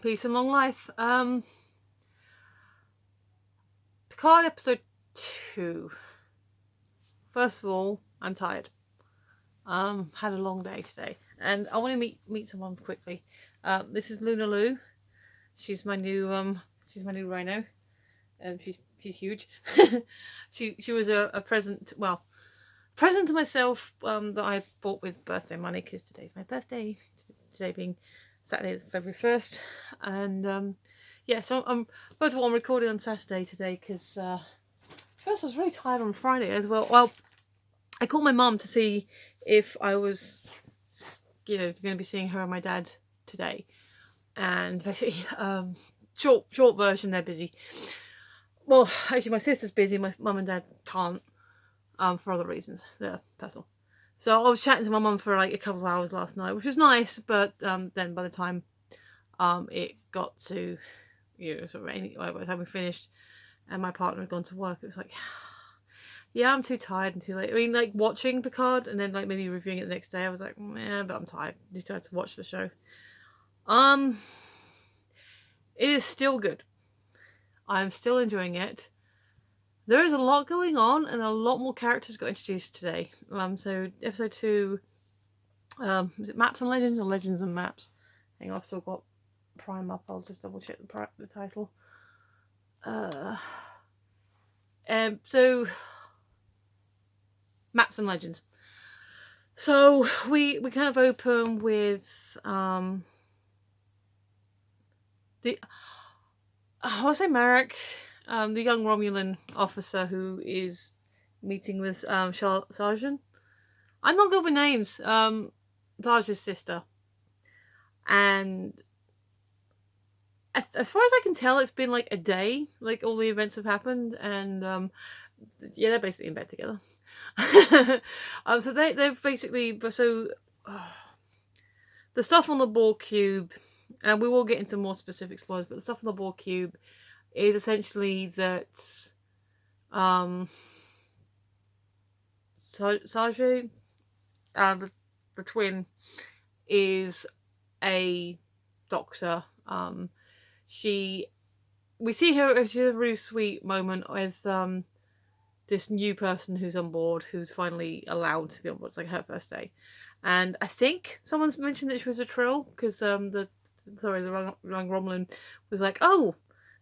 Peace and long life. Picard episode 2. First of all, I'm tired. Had a long day today, and I want to meet someone quickly. This is Luna Lou. She's my new rhino. She's huge. she was a present. Well, present to myself. That I bought with birthday money because today's my birthday. Today being Saturday, February 1st, and yeah. So first of all, I'm recording on Saturday today because first I was really tired on Friday as well. Well, I called my mum to see if I was, going to be seeing her and my dad today, and basically, short version, they're busy. Well, actually, my sister's busy. My mum and dad can't, for other reasons. They're personal. So I was chatting to my mum for like a couple of hours last night, which was nice. But then by the time it got to, sort of by the time we finished, and my partner had gone to work, it was like, yeah, I'm too tired and too late. I mean, like watching Picard and then like maybe reviewing it the next day, I was like, yeah, but I'm tired. I'm too tired to watch the show. It is still good. I'm still enjoying it. There is a lot going on, and a lot more characters got introduced today. So episode 2, is it Maps and Legends or Legends and Maps? I think I've still got Prime up. I'll just double check the title. So Maps and Legends. So we kind of open with I want to say Marek, the young Romulan officer who is meeting with Sergeant. I'm not good with names. Darj's sister, and as far as I can tell, it's been like a day. Like all the events have happened, and yeah, they're basically in bed together. So they've basically the stuff on the Borg cube, and we will get into more specific spoilers, but the stuff on the Borg cube is essentially that Sage, the twin, is a doctor. We see her. She has a really sweet moment with this new person who's on board, who's finally allowed to be on board. It's like her first day, and I think someone's mentioned that she was a Trill because the wrong Romulan was like, oh,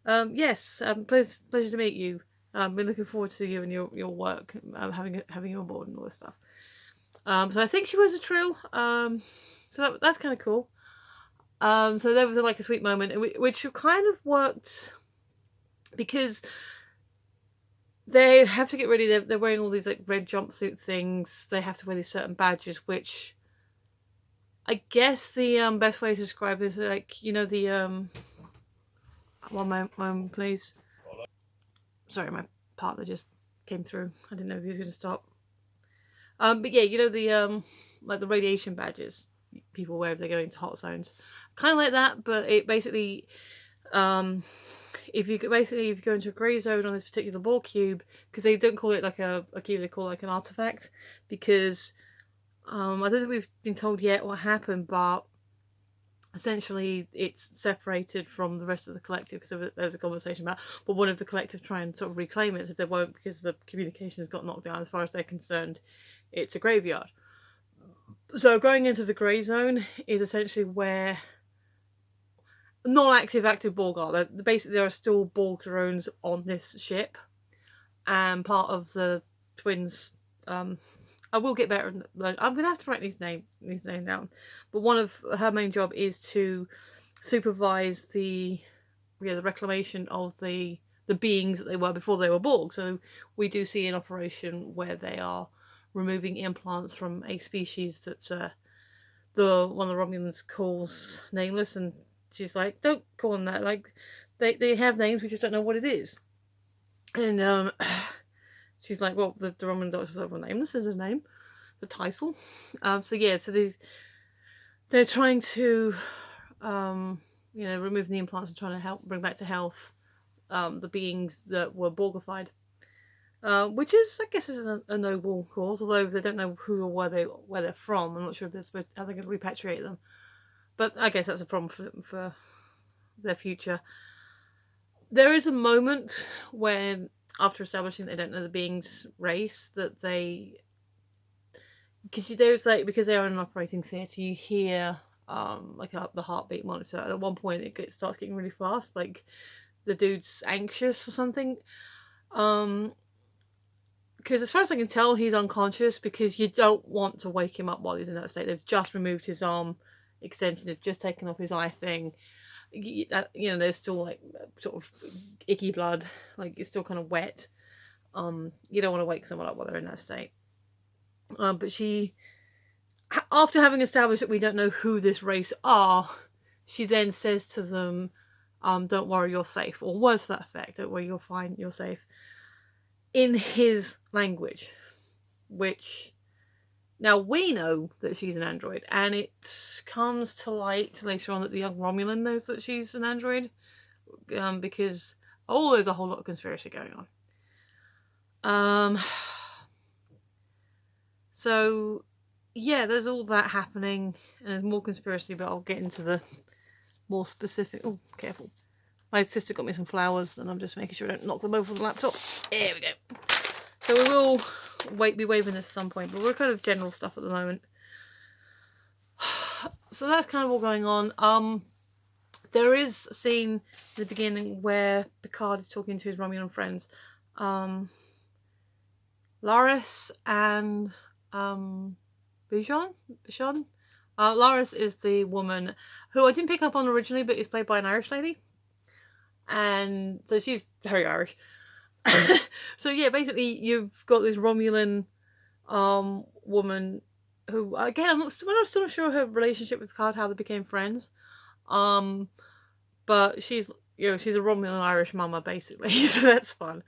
yes, pleasure to meet you. Been looking forward to you and your work, having you on board and all this stuff. So I think she was a Trill. So that's kind of cool. So there was like a sweet moment, which kind of worked because they have to get ready. They're wearing all these like red jumpsuit things. They have to wear these certain badges, which I guess the best way to describe it is like the one moment please. Sorry, my partner just came through. I didn't know if he was going to stop. But yeah, the like the radiation badges people wear if they go into hot zones, kind of like that. But it basically, if you go into a grey zone on this particular Borg cube, because they don't call it like a cube, they call it like an artifact, because I don't think we've been told yet what happened, but essentially it's separated from the rest of the collective because there's a conversation about, but one of the collective try and sort of reclaim it, so they won't because the communication has got knocked down. As far as they're concerned, it's a graveyard. So going into the grey zone is essentially where non-active Borg are. Basically, there are still Borg drones on this ship, and part of the twins. I will get better. I'm gonna have to write these names down. But one of her main job is to supervise the reclamation of the beings that they were before they were Borg. So we do see an operation where they are removing implants from a species that's the one of the Romulans calls nameless, and she's like, don't call them that. Like they have names, we just don't know what it is. And she's like, well, the Romulan doctor's like, well, nameless is a name, the title. So yeah, so they're trying to remove the implants and trying to help bring back to health the beings that were Borgified. Which is, I guess, is a noble cause, although they don't know who or where they're from. I'm not sure if they're going to repatriate them. But I guess that's a problem for their future. There is a moment when, after establishing they don't know the being's race, that they, because they are in an operating theatre, you hear the heartbeat monitor. And at one point, starts getting really fast, like the dude's anxious or something. Because as far as I can tell, he's unconscious, because you don't want to wake him up while he's in that state. They've just removed his arm extension. They've just taken off his eye thing. There's still like sort of icky blood. Like, it's still kind of wet. You don't want to wake someone up while they're in that state. But she, after having established that we don't know who this race are, she then says to them, don't worry, you're safe. Or words to that effect. Don't worry, you're fine, you're safe. In his language, which now we know that she's an android, and it comes to light later on that the young Romulan knows that she's an android, because there's a whole lot of conspiracy going on. So yeah, there's all that happening, and there's more conspiracy, but I'll get into the more specific. Oh, careful. My sister got me some flowers, and I'm just making sure I don't knock them over the laptop. There we go. So we will be waving this at some point, but we're kind of general stuff at the moment. So that's kind of all going on. There is a scene at the beginning where Picard is talking to his Romulan friends. Laris and Bichon? Laris is the woman who I didn't pick up on originally, but is played by an Irish lady. And so she's very Irish. So yeah, basically you've got this Romulan woman who, again, I'm still not sure her relationship with Picard, how they became friends. But she's a Romulan Irish mama, basically, so that's fun.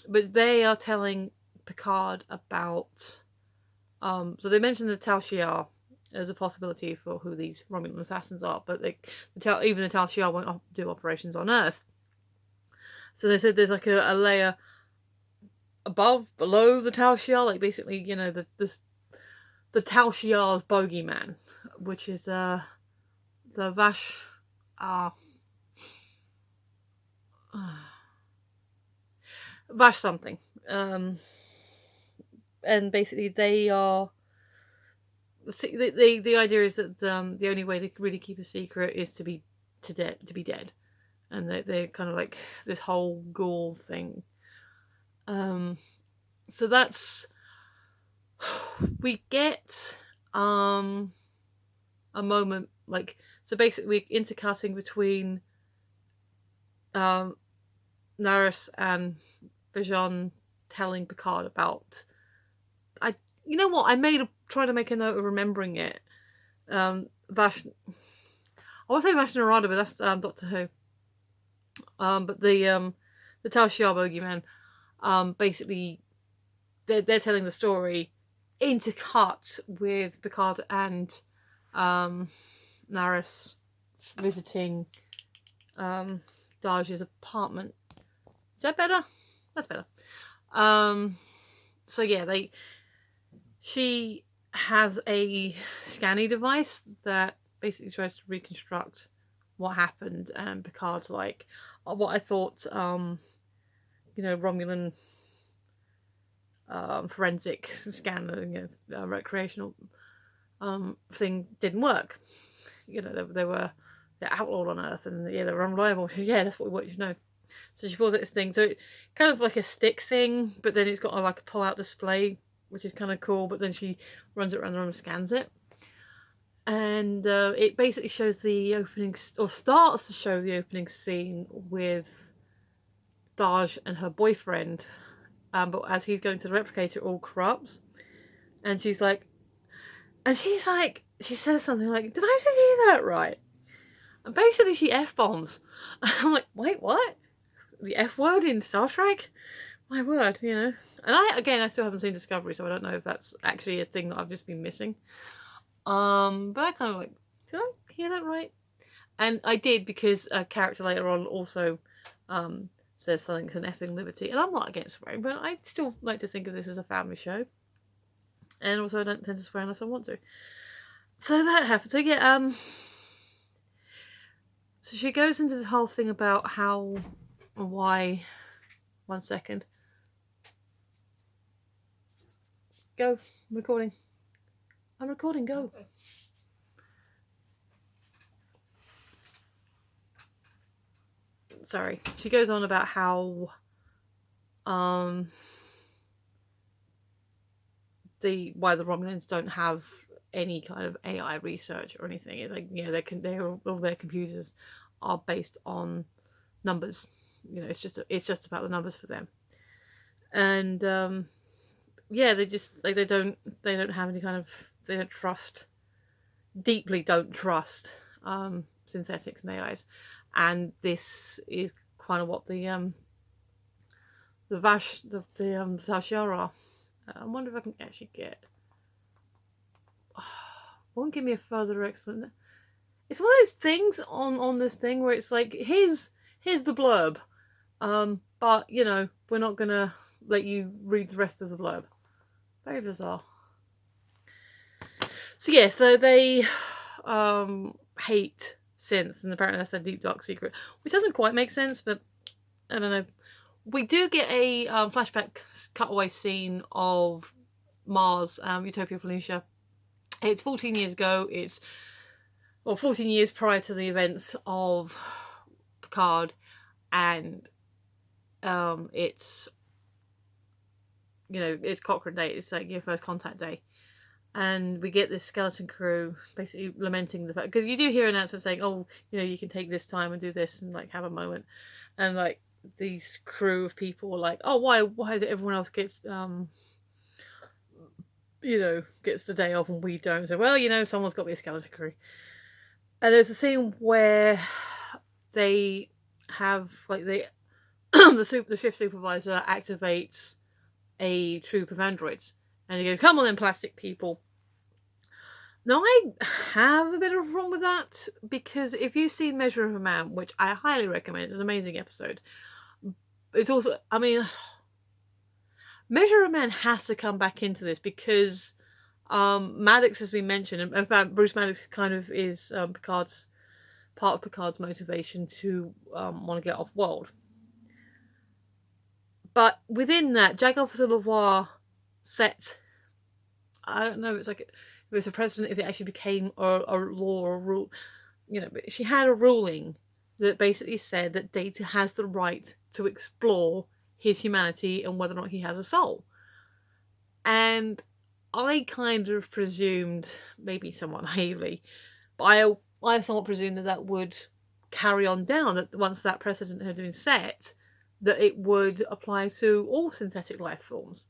But they are telling Picard about so they mentioned the Tal Shiar as a possibility for who these Romulan assassins are, but even the Tal Shiar won't do operations on Earth. So they said there's like a layer below the Tal Shiar, like basically, the Tal Shiar's bogeyman, which is the Vash Vash something. And basically they are the idea is that the only way to really keep a secret is to be dead. And they're kind of like this whole ghoul thing. So that's, we get a moment, like, so basically we're intercutting between Naris and Bajan telling Picard about, I tried to make a note of remembering it. I want to say Vash Narada, but that's Doctor Who. But the Tal Shiar bogeyman, basically, they're telling the story intercut with Picard and Naris visiting Daj's apartment. Is that better? That's better. So yeah, she has a scanning device that basically tries to reconstruct what happened, and Picard's like, what I thought, Romulan forensic scan, recreational thing didn't work. They're outlawed on Earth, and they're unreliable. Yeah, that's what we want you to know. So she pulls out this thing, so it kind of like a stick thing, but then it's got a pull-out display, which is kind of cool. But then she runs it around the room and scans it, and it basically shows the opening, or starts to show the opening scene with Daj and her boyfriend. But as he's going to the replicator, it all corrupts, and she says something like, "Did I just hear that right?" And basically she F-bombs. I'm like, wait, what? The F word in Star Trek? My word, And I still haven't seen Discovery, so I don't know if that's actually a thing that I've just been missing. But I kind of like, did I hear that right? And I did, because a character later on also says something's an effing liberty. And I'm not against swearing, but I still like to think of this as a family show. And also I don't tend to swear unless I want to. So that happened. So yeah, So she goes into this whole thing about how and why. 1 second. Go. I'm recording. I'm recording. Go. Okay. Sorry. She goes on about how why the Romulans don't have any kind of AI research or anything. It's like, you know, all their computers are based on numbers. You know, it's just about the numbers for them. And yeah, they just like they don't have any kind of, they don't trust, deeply don't trust synthetics and AIs. And this is kind of what the Vashar are. I wonder if I can actually get. Won't give me a further explanation. It's one of those things on this thing where it's like, here's the blurb, but you know, we're not gonna let you read the rest of the blurb. Very bizarre. So yeah, so they hate synths, and apparently that's their deep dark secret, which doesn't quite make sense, but I don't know. We do get a flashback cutaway scene of Mars, Utopia Planitia. It's 14 years ago. It's 14 years prior to the events of Picard, and it's, you know, it's Cochrane Day. It's like your first contact day, and we get this skeleton crew basically lamenting the fact, because you do hear announcements saying, oh, you know, you can take this time and do this and like have a moment, and like these crew of people were like, oh, why is it everyone else gets you know, gets the day off and we don't? So, well, you know, someone's got to be a skeleton crew. And there's a scene where they have like the shift supervisor activates a troop of androids, and he goes, come on then, plastic people. Now, I have a bit of a problem with that, because if you've seen Measure of a Man, which I highly recommend, it's an amazing episode, it's also, I mean, Measure of a Man has to come back into this, because Maddox has been mentioned. In fact, Bruce Maddox kind of is part of Picard's motivation to want to get off world. But within that, Jag Officer Lavoie set, I don't know, it's like, if it was a precedent, if it actually became a law or a rule, you know, but she had a ruling that basically said that Data has the right to explore his humanity and whether or not he has a soul. And I kind of presumed, maybe somewhat naively, but I somewhat presumed that would carry on down, that once that precedent had been set, that it would apply to all synthetic life forms.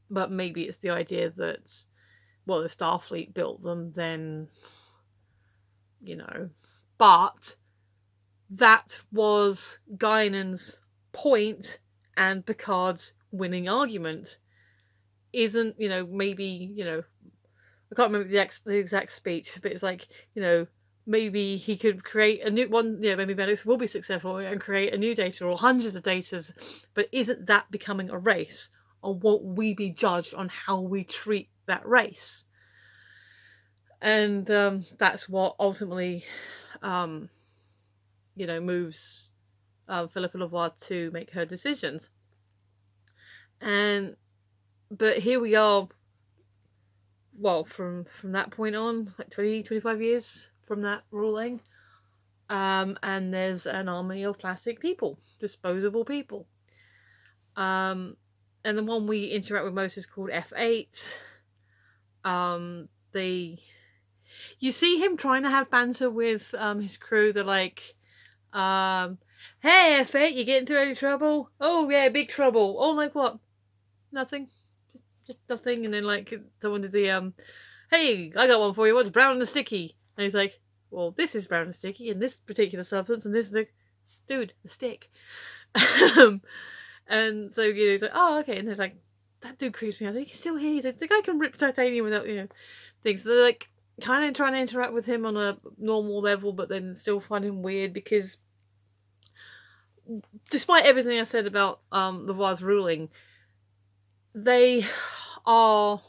But maybe it's the idea that, well, if Starfleet built them, then, you know. But that was Guinan's point and Picard's winning argument. Isn't, you know, maybe, you know, I can't remember the exact speech, but it's like, you know, maybe he could create a new one. Yeah, maybe Maddox will be successful and create a new Data or hundreds of Datas, but isn't that becoming a race? Or won't we be judged on how we treat that race? And that's what ultimately, you know, moves Philippa Lavoie to make her decisions. But here we are, well, from that point on, like 25 years from that ruling, and there's an army of plastic people, disposable people. And the one we interact with most is called F8. You see him trying to have banter with his crew. They're like, hey F8, you get into any trouble? Oh yeah, big trouble. Oh, like what? Nothing. Just nothing. And then like someone did the hey, I got one for you. What's brown and sticky? And he's like, well, this is brown and sticky, and this particular substance, and this is the dude, the stick. And so, you know, he's like, oh, okay. And they're like, that dude creeps me out. He's still here. He's like, the guy can rip titanium without, you know, things. So they're like kind of trying to interact with him on a normal level, but then still find him weird, because despite everything I said about Lavoie's ruling, they're not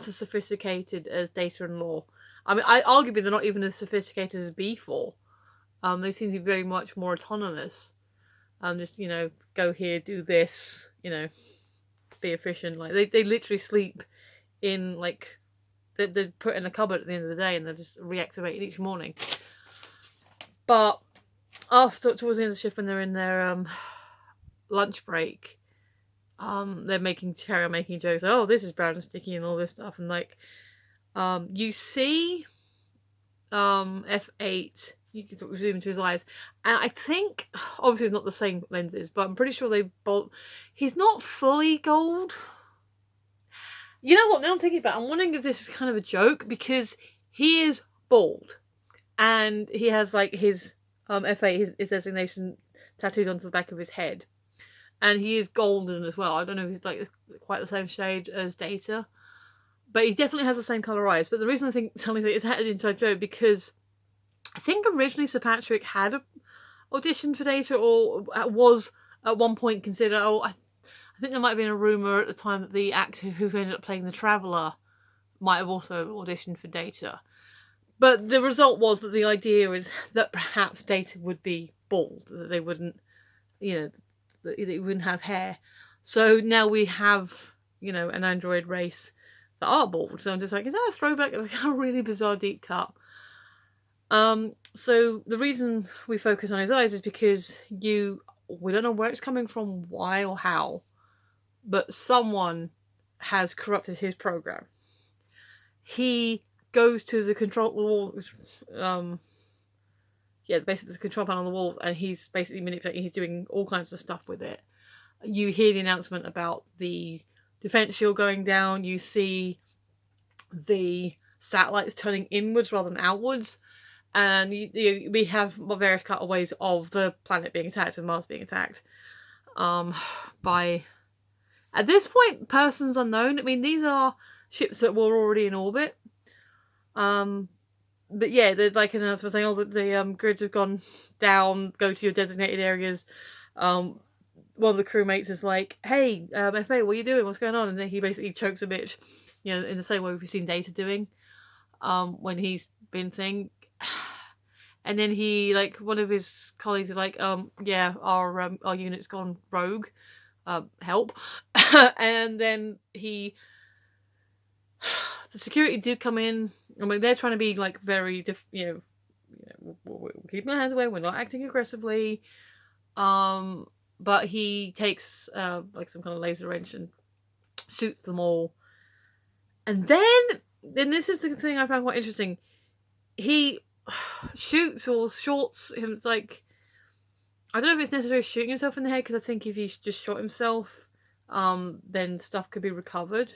as sophisticated as Data and Law. I mean, arguably they're not even as sophisticated as B4. They seem to be very much more autonomous. Just, you know, go here, do this, you know, be efficient. Like they literally sleep in like they're put in a cupboard at the end of the day, and they're just reactivated each morning. But towards the end of the shift, when they're in their lunch break, they're making jokes. Oh, this is brown and sticky and all this stuff, and like you see F8. You can sort of zoom into his eyes, and I think obviously it's not the same lenses, but I'm pretty sure they bolt. He's not fully gold. You know what? Now I'm thinking about it, I'm wondering if this is kind of a joke, because he is bald, and he has like his F8, his designation tattooed onto the back of his head, and he is golden as well. I don't know if he's like quite the same shade as Data, but he definitely has the same colour eyes. But the reason I think something it's had an inside joke, because I think originally Sir Patrick had auditioned for Data, or was at one point considered. I think there might have been a rumour at the time that the actor who ended up playing the Traveller might have also auditioned for Data. But the result was that the idea is that perhaps Data would be bald, that they wouldn't, you know, that they wouldn't have hair. So now we have, you know, an android race that are bald. So I'm just like, is that a throwback? It's like a really bizarre deep cut. So the reason we focus on his eyes is because we don't know where it's coming from, why or how, but someone has corrupted his program. He goes to the control wall, basically the control panel on the walls, and he's basically manipulating. He's doing all kinds of stuff with it. You hear the announcement about the defense shield going down. You see the satellites turning inwards rather than outwards. And we have various cutaways of the planet being attacked and Mars being attacked by, at this point, persons unknown. I mean, these are ships that were already in orbit. But yeah, they're like an announcement saying, oh, the grids have gone down, go to your designated areas. One of the crewmates is like, hey, FA, what are you doing? What's going on? And then he basically chokes a bitch, you know, in the same way we've seen Data doing when he's been thing. And then he, like, one of his colleagues is like, yeah, our unit's gone rogue. Help. And then the security did come in. I mean, they're trying to be like very, we're keeping our hands away. We're not acting aggressively. But he takes like some kind of laser wrench and shoots them all. And then this is the thing I found quite interesting. He shoots or shorts him. It's like, I don't know if it's necessarily shooting himself in the head, because I think if he just shot himself, then stuff could be recovered.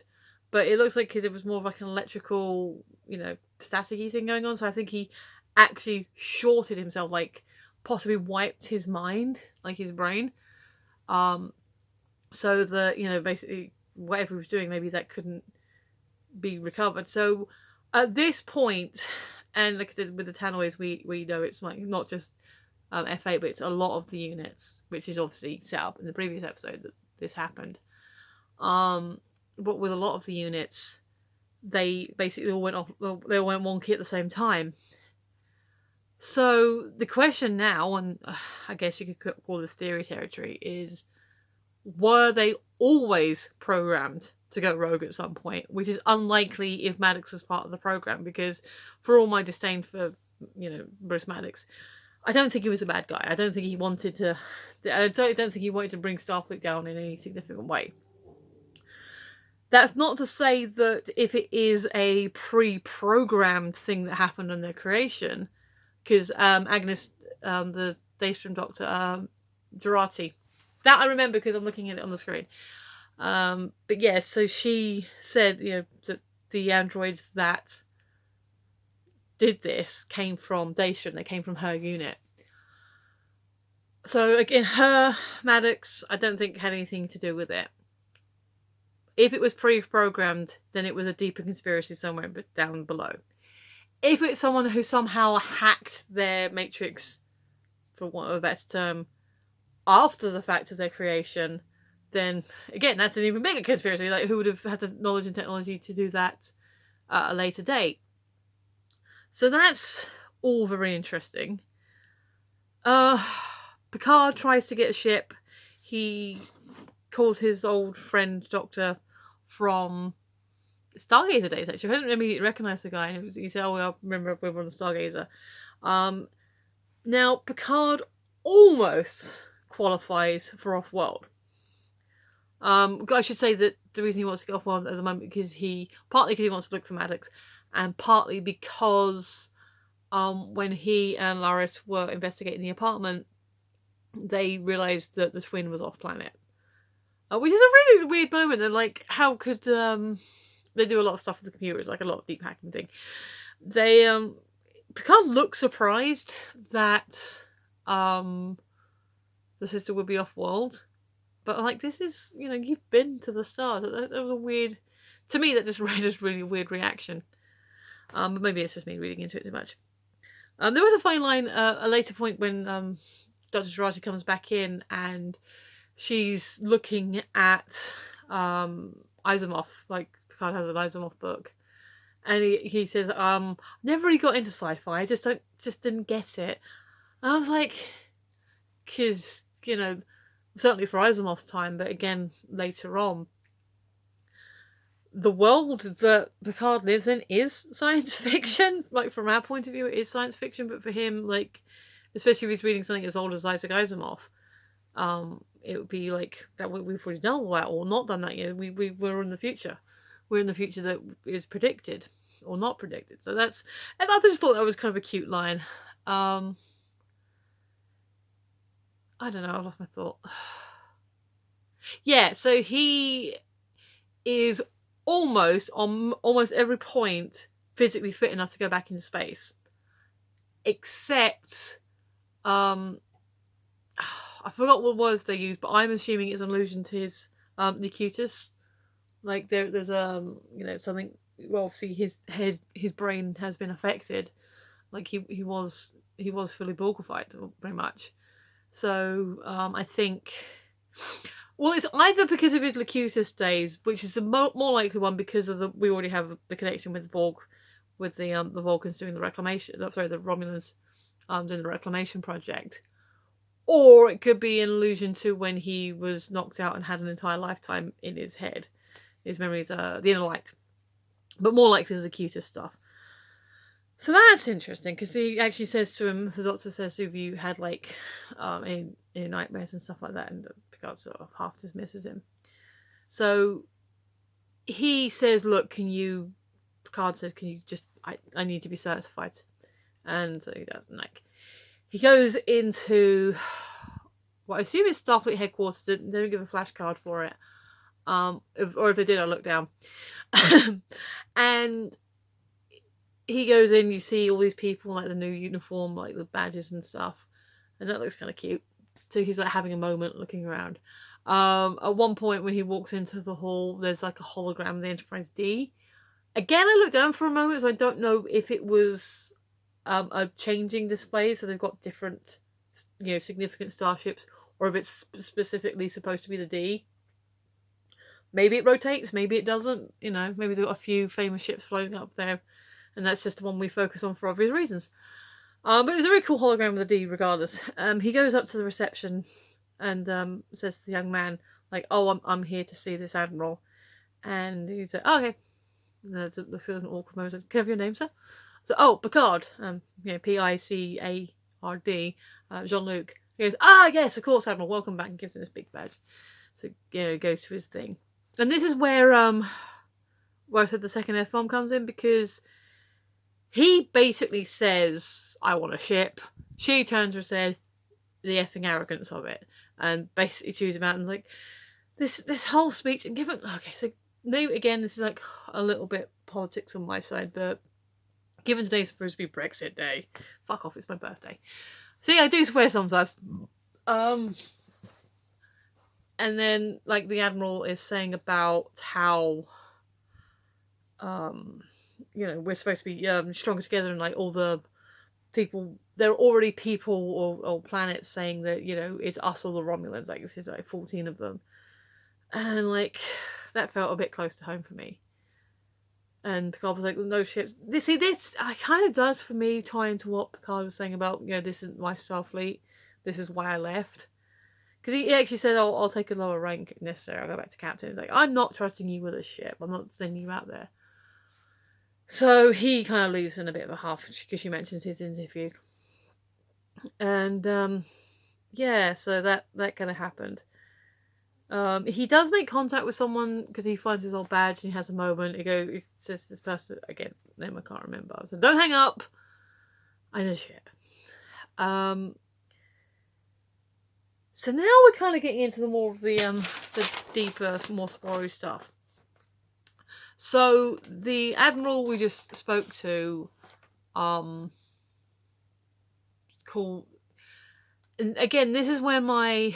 But it looks like because it was more of like an electrical, you know, static-y thing going on. So I think he actually shorted himself, like possibly wiped his mind, like his brain. So that, you know, basically whatever he was doing, maybe that couldn't be recovered. So at this point, and like I said, with the Tannoys, we know it's like not just F8, but it's a lot of the units, which is obviously set up in the previous episode that this happened. But with a lot of the units, they basically all went off. They all went wonky at the same time. So the question now, and I guess you could call this theory territory, is were they always programmed to go rogue at some point? Which is unlikely if Maddox was part of the program, because for all my disdain for, you know, Bruce Maddox, I don't think he was a bad guy. I don't think he wanted to. I don't think he wanted to bring Starfleet down in any significant way. That's not to say that if it is a pre-programmed thing that happened in their creation, because Agnes, the Daystrom Doctor, Jurati, that I remember because I'm looking at it on the screen. But yeah, so she said, you know, that the androids that did this came from Daystrom. They came from her unit. So again, Maddox, I don't think had anything to do with it. If it was pre-programmed, then it was a deeper conspiracy somewhere down below. If it's someone who somehow hacked their matrix, for want of a better term, after the fact of their creation, then again, that's an even bigger conspiracy. Like, who would have had the knowledge and technology to do that at a later date? So that's all very interesting. Picard tries to get a ship. He calls his old friend Doctor from Stargazer days, actually. I didn't immediately recognise the guy. He said, oh, I remember we were on the Stargazer. Now, Picard almost qualifies for off-world. I should say that the reason he wants to get off-world at the moment because partly because he wants to look for Maddox, and partly because when he and Laris were investigating the apartment, they realised that the twin was off-planet. Which is a really weird moment. And like, how could they do a lot of stuff with the computers, like a lot of deep hacking thing. They Picard looks surprised that the sister would be off-world, but like, this is, you've been to the stars. That was a weird, to me, that just read as really weird reaction. But maybe it's just me reading into it too much. There was a fine line, a later point when Dr. Jurati comes back in and she's looking at Asimov, like Picard has an Asimov book, and he says, never really got into sci-fi, I just didn't get it. And I was like, because, certainly for Asimov's time, but again later on, the world that Picard lives in is science fiction. Like, from our point of view, it is science fiction, but for him, like, especially if he's reading something as old as Isaac Asimov, it would be like that we've already done all that or not done that yet. We're in the future. We're in the future that is predicted or not predicted. So I just thought that was kind of a cute line. I don't know, I lost my thought. Yeah, so he is almost on almost every point physically fit enough to go back into space, except I forgot what words they used, but I'm assuming it's an allusion to his Locutus. Like, there's something. Well, obviously his brain has been affected. Like, he was fully Borgified, pretty much. So I think, well, it's either because of his Locutus days, which is the more likely one because of we already have the connection with the Borg, with the Vulcans doing the reclamation. Sorry, the Romulans doing the reclamation project. Or it could be an allusion to when he was knocked out and had an entire lifetime in his head. His memories are the inner light. But more likely the Locutus stuff. So that's interesting, because he actually says to him, the Doctor says, have you had like any nightmares and stuff like that? And Picard sort of half dismisses him. So he says, look, Picard says, can you just, I need to be certified. And so he doesn't, like, he goes into what I assume is Starfleet headquarters. They don't give a flashcard for it. Or if they did, I'll look down. And he goes in, you see all these people, like the new uniform, like the badges and stuff. And that looks kind of cute. So he's like having a moment looking around. At one point when he walks into the hall, there's like a hologram of the Enterprise D. Again, I looked down for a moment, so I don't know if it was a changing display, so they've got different, significant starships, or if it's specifically supposed to be the D. Maybe it rotates, maybe it doesn't. Maybe they've got a few famous ships floating up there, and that's just the one we focus on for obvious reasons. But it was a very cool hologram with a D, regardless. He goes up to the reception and says to the young man, like, "Oh, I'm here to see this admiral," and he's like, "Oh, okay." And there's an awkward moment. Can I have your name, sir? So, "Oh, Picard, Picard, Jean-Luc." He goes, "Ah, yes, of course, Admiral, welcome back," and gives him this big badge. So, he goes to his thing. And this is where I said the second F-bomb comes in, because he basically says, "I want a ship." She turns and says, the effing arrogance of it, and basically chews him out and like, this whole speech, and given, okay, so maybe again, this is like a little bit politics on my side, but given today's supposed to be Brexit Day, fuck off, it's my birthday. See, I do swear sometimes. And then, like, the Admiral is saying about how, we're supposed to be stronger together, and like all the people, there are already people or planets saying that, it's us or the Romulans, like this is like 14 of them. And like, that felt a bit close to home for me. And Picard was like, no ships. This kind of does for me tie into what Picard was saying about, this isn't my Starfleet. This is why I left. Because he actually said, I'll take a lower rank if necessary. I'll go back to captain. He's like, I'm not trusting you with a ship. I'm not sending you out there. So he kind of leaves in a bit of a huff because she mentions his interview. And, so that kind of happened. He does make contact with someone because he finds his old badge and he has a moment. He says to this person, again, name I can't remember. So don't hang up. I need a ship. So now we're kind of getting into the more of the deeper, more spoilery stuff. So the admiral we just spoke to, called, and again, this is where my,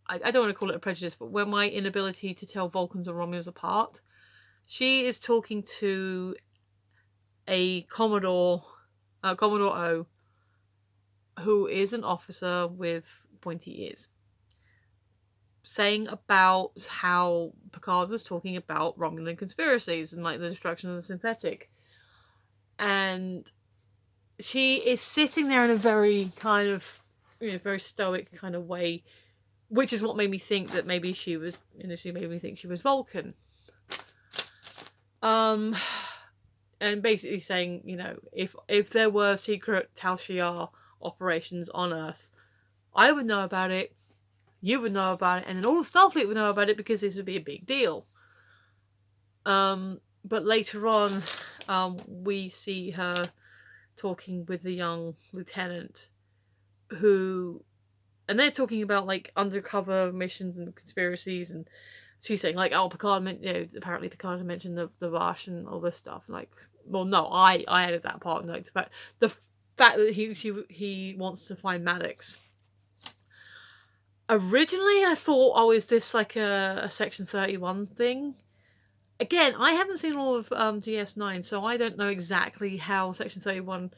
I don't want to call it a prejudice, but where my inability to tell Vulcans and Romulans apart. She is talking to a Commodore O, who is an officer with pointy ears, saying about how Picard was talking about Romulan conspiracies and like the destruction of the synthetic. And she is sitting there in a very kind of, very stoic kind of way, which is what made me think that maybe she was, initially made me think she was Vulcan. And basically saying, if there were secret Tal Shiar operations on Earth, I would know about it, you would know about it, and then all of Starfleet would know about it because this would be a big deal. But later on, we see her talking with the young lieutenant who, and they're talking about like undercover missions and conspiracies, and she's saying like, oh, Picard meant, apparently Picard mentioned the Vash and all this stuff. Like, well, no, I added that part of notes, but the fact that he wants to find Maddox. Originally, I thought, oh, is this like a Section 31 thing? Again, I haven't seen all of DS9, so I don't know exactly how Section 31,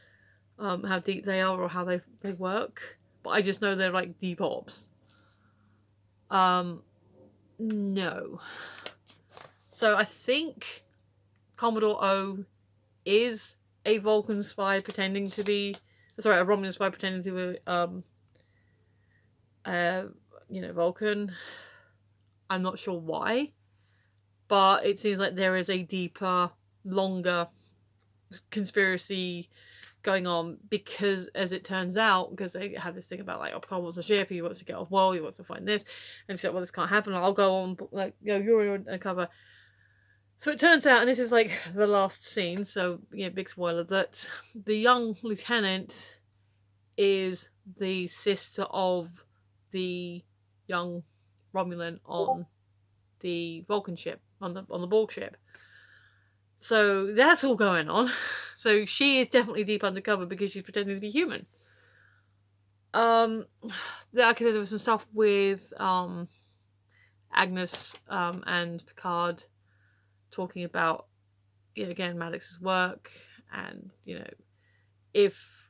how deep they are or how they work. But I just know they're like deep ops. No. So I think Commodore O is a Vulcan spy pretending to be... Sorry, a Romulan spy pretending to be, Vulcan. I'm not sure why. But it seems like there is a deeper, longer conspiracy going on because, as it turns out, because they have this thing about like, oh, Picard wants a ship, he wants to get off world, he wants to find this, and she's like, well, this can't happen, I'll go on, like, you're on cover. So it turns out, and this is like the last scene, so big spoiler, that the young lieutenant is the sister of the young Romulan on the Vulcan ship, on the Borg ship. So that's all going on. So she is definitely deep undercover because she's pretending to be human. There was some stuff with Agnes and Picard talking about, again, Maddox's work, and if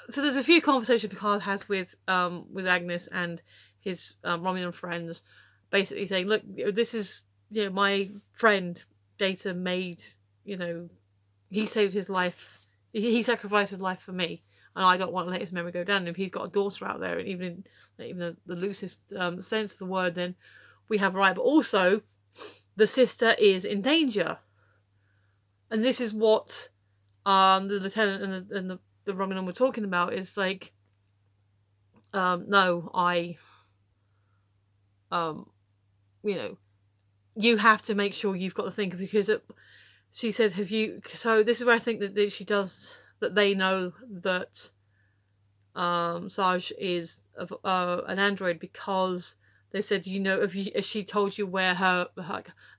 so, there's a few conversations Picard has with Agnes and his Romulan friends, basically saying, look, this is my friend Data made, he saved his life, he sacrificed his life for me, and I don't want to let his memory go down. And if he's got a daughter out there, and even the loosest sense of the word, then we have a right. But also, the sister is in danger, and this is what the lieutenant and the Romulan were talking about. Is like, no, you have to make sure you've got the thing, because she said, have you... So this is where I think that she does... That they know that Sarge is an android, because they said, has she told you where her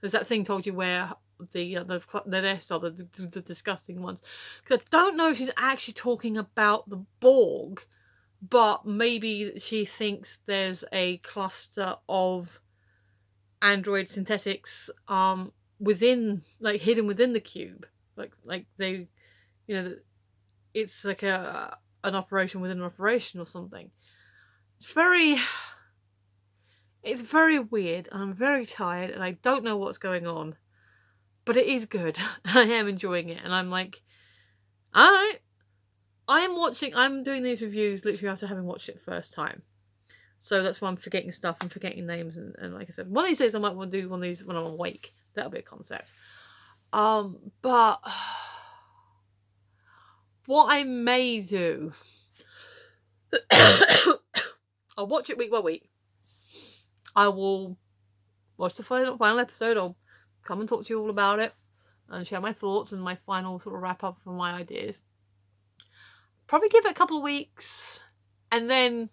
has that thing told you where the nest are, the disgusting ones? Because I don't know if she's actually talking about the Borg, but maybe she thinks there's a cluster of android synthetics within, like, hidden within the cube, like they, it's like an operation within an operation or something. It's very weird, and I'm very tired, and I don't know what's going on. but it is good. I am enjoying it, and I'm like, alright. I'm doing these reviews literally after having watched it first time. So that's why I'm forgetting stuff and forgetting names, and like I said, one of these days I might want to do one of these when I'm awake. That'll be a concept. But what I may do, I'll watch it week by week. I will watch the final episode. I'll come and talk to you all about it and share my thoughts and my final sort of wrap up for my ideas. Probably give it a couple of weeks and then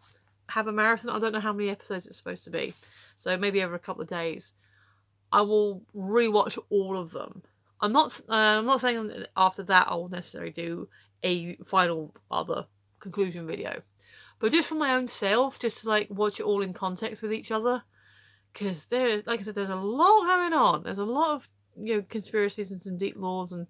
have a marathon. I don't know how many episodes it's supposed to be, so maybe over a couple of days. I will rewatch all of them. I'm not saying that after that I will necessarily do a final other conclusion video, but just for my own self, just to like watch it all in context with each other, because like I said, there's a lot going on. There's a lot of conspiracies and some deep laws, and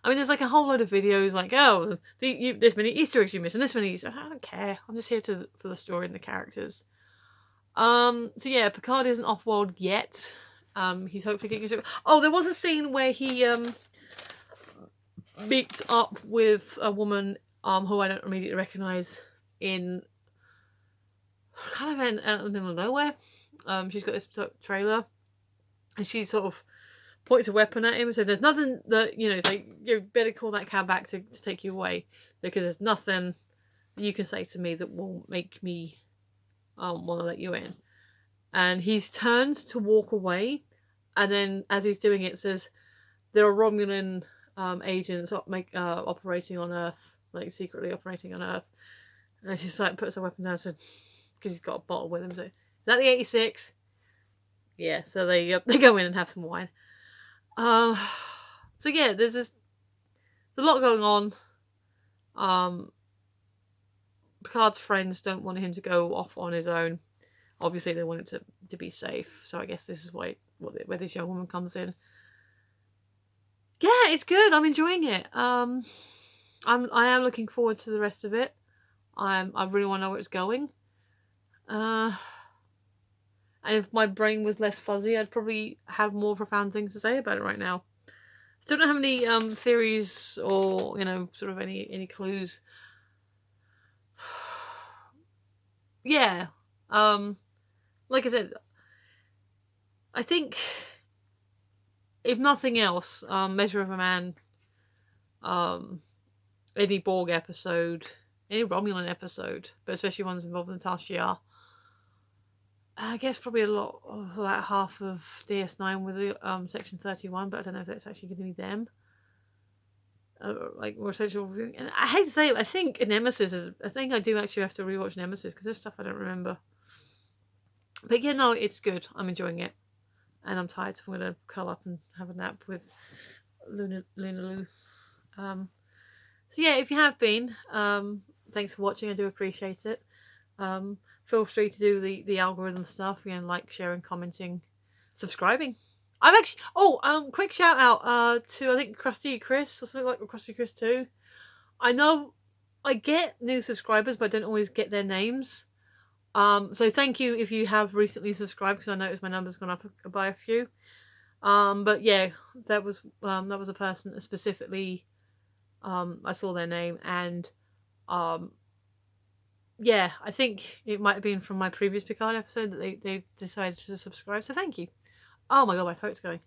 I mean, there's like a whole load of videos like, oh, this many Easter eggs you missed, and this many Easter. I don't care. I'm just here for the story and the characters. So yeah, Picard isn't off-world yet. He's hopefully getting into. Oh, there was a scene where he meets up with a woman who I don't immediately recognise in kind of out in the middle of nowhere. She's got this trailer, and she sort of points a weapon at him. So there's nothing that it's like, you better call that cab back to take you away, because there's nothing you can say to me that will make me want to let you in. And he's turned to walk away, and then as he's doing it, says there are Romulan agents operating on Earth, like secretly operating on Earth. And she's like puts her weapon down, so because he's got a bottle with him. So is that the 86? Yeah. So they go in and have some wine. So yeah, there's a lot going on. Picard's friends don't want him to go off on his own. Obviously, they want him to be safe. So I guess this is where this young woman comes in. Yeah, it's good. I'm enjoying it. I am looking forward to the rest of it. I really want to know where it's going. And if my brain was less fuzzy, I'd probably have more profound things to say about it right now. Still don't have any theories or sort of any clues. Yeah. Like I said, I think if nothing else, Measure of a Man, any Borg episode, any Romulan episode, but especially ones involving the Tal Shiar, I guess probably a lot of like half of DS9 with the Section 31, but I don't know if that's actually going to be them. Like more social reviewing. And I hate to say it, I think Nemesis is a thing. I do actually have to rewatch Nemesis because there's stuff I don't remember. But yeah, no, it's good. I'm enjoying it, and I'm tired, so I'm gonna curl up and have a nap with Luna Lou. So yeah, if you have been, thanks for watching. I do appreciate it. Feel free to do the algorithm stuff, like, sharing, commenting, subscribing. I've actually quick shout out to I think Krusty Chris or something like Krusty Chris 2. I know I get new subscribers, but I don't always get their names. So thank you if you have recently subscribed, because I noticed my number's gone up by a few. But yeah, that was a person that specifically I saw their name, and yeah, I think it might have been from my previous Picard episode that they decided to subscribe. So thank you. Oh my god, my throat's going.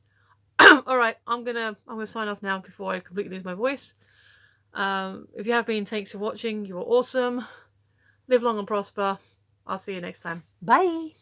Alright, I'm gonna sign off now before I completely lose my voice. If you have been, thanks for watching. You were awesome. Live long and prosper. I'll see you next time. Bye!